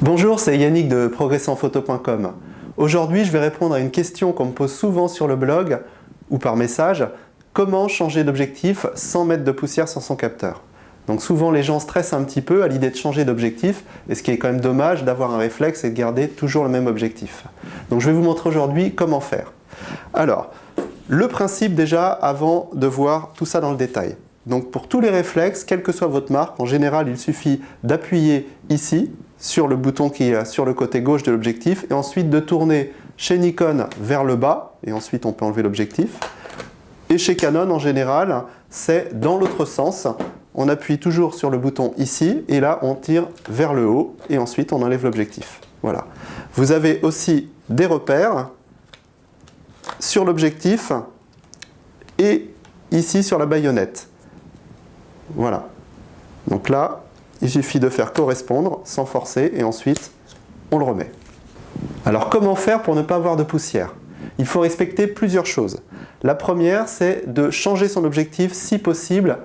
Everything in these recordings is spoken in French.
Bonjour, c'est Yannick de progressenphoto.com. Aujourd'hui, je vais répondre à une question qu'on me pose souvent sur le blog ou par message. Comment changer d'objectif sans mettre de poussière sur son capteur? Donc souvent, les gens stressent un petit peu à l'idée de changer d'objectif, et ce qui est quand même dommage d'avoir un réflexe et de garder toujours le même objectif. Donc je vais vous montrer aujourd'hui comment faire. Alors, le principe déjà avant de voir tout ça dans le détail. Donc pour tous les réflexes, quelle que soit votre marque, en général, il suffit d'appuyer ici, sur le bouton qui est sur le côté gauche de l'objectif, et ensuite de tourner chez Nikon vers le bas, et ensuite on peut enlever l'objectif. Et chez Canon, en général, c'est dans l'autre sens. On appuie toujours sur le bouton ici, et là on tire vers le haut, et ensuite on enlève l'objectif. Voilà. Vous avez aussi des repères sur l'objectif, et ici sur la baïonnette. Voilà. Donc là, il suffit de faire correspondre sans forcer et ensuite on le remet. Alors comment faire pour ne pas avoir de poussière? Il faut respecter plusieurs choses. La première, c'est de changer son objectif si possible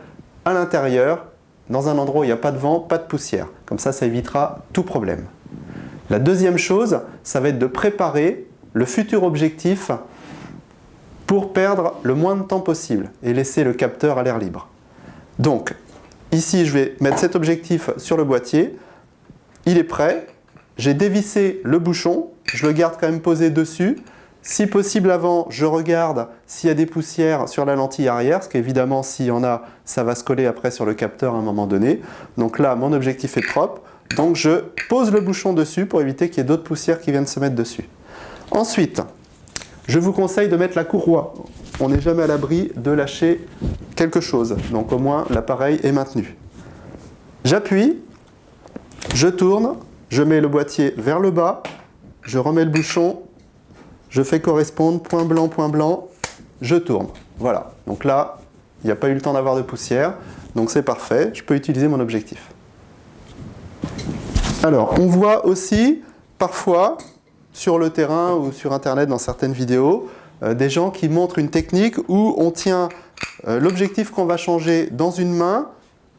à l'intérieur, dans un endroit où il n'y a pas de vent, pas de poussière. Comme ça évitera tout problème. La deuxième chose, ça va être de préparer le futur objectif pour perdre le moins de temps possible et laisser le capteur à l'air libre. Donc, ici, je vais mettre cet objectif sur le boîtier. Il est prêt. J'ai dévissé le bouchon. Je le garde quand même posé dessus. Si possible avant, je regarde s'il y a des poussières sur la lentille arrière, parce qu'évidemment, s'il y en a, ça va se coller après sur le capteur à un moment donné. Donc là, mon objectif est propre. Donc je pose le bouchon dessus pour éviter qu'il y ait d'autres poussières qui viennent se mettre dessus. Ensuite, je vous conseille de mettre la courroie. On n'est jamais à l'abri de lâcher quelque chose. Donc au moins, l'appareil est maintenu. J'appuie, je tourne, je mets le boîtier vers le bas, je remets le bouchon, je fais correspondre, point blanc, je tourne. Voilà. Donc là, il n'y a pas eu le temps d'avoir de poussière. Donc c'est parfait, je peux utiliser mon objectif. Alors, on voit aussi, parfois, sur le terrain ou sur Internet, dans certaines vidéos, des gens qui montrent une technique où on tient l'objectif qu'on va changer dans une main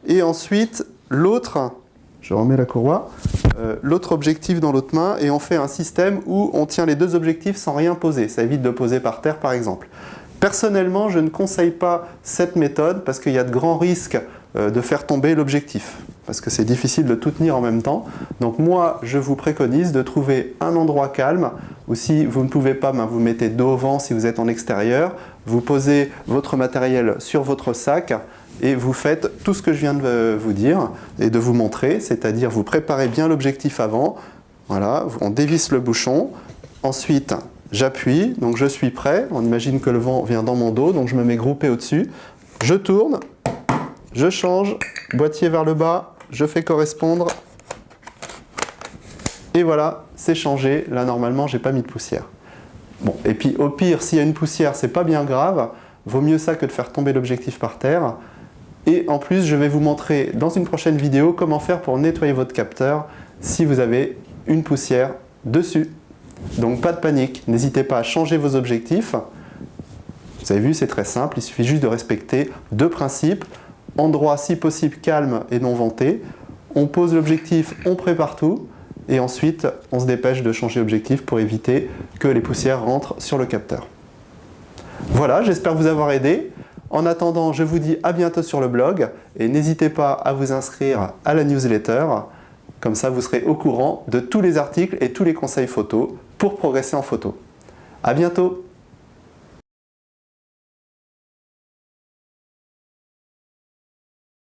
et ensuite l'autre, je remets la courroie, l'autre objectif dans l'autre main et on fait un système où on tient les deux objectifs sans rien poser. Ça évite de poser par terre par exemple. Personnellement, je ne conseille pas cette méthode parce qu'il y a de grands risques de faire tomber l'objectif, parce que c'est difficile de tout tenir en même temps. Donc moi, je vous préconise de trouver un endroit calme, ou si vous ne pouvez pas, vous mettez dos au vent si vous êtes en extérieur, vous posez votre matériel sur votre sac et vous faites tout ce que je viens de vous dire et de vous montrer, c'est-à-dire vous préparez bien l'objectif avant, voilà, on dévisse le bouchon, ensuite j'appuie, donc je suis prêt, on imagine que le vent vient dans mon dos, donc je me mets groupé au-dessus, je tourne, je change, boîtier vers le bas, je fais correspondre, et voilà, c'est changé. Là, normalement, j'ai pas mis de poussière. Bon, et puis au pire, s'il y a une poussière, c'est pas bien grave. Vaut mieux ça que de faire tomber l'objectif par terre. Et en plus, je vais vous montrer dans une prochaine vidéo comment faire pour nettoyer votre capteur si vous avez une poussière dessus. Donc pas de panique, n'hésitez pas à changer vos objectifs. Vous avez vu, c'est très simple, il suffit juste de respecter deux principes. Endroit si possible calme et non venté. On pose l'objectif, on prépare tout. Et ensuite, on se dépêche de changer d'objectif pour éviter que les poussières rentrent sur le capteur. Voilà, j'espère vous avoir aidé. En attendant, je vous dis à bientôt sur le blog. Et n'hésitez pas à vous inscrire à la newsletter. Comme ça, vous serez au courant de tous les articles et tous les conseils photos pour progresser en photo. À bientôt!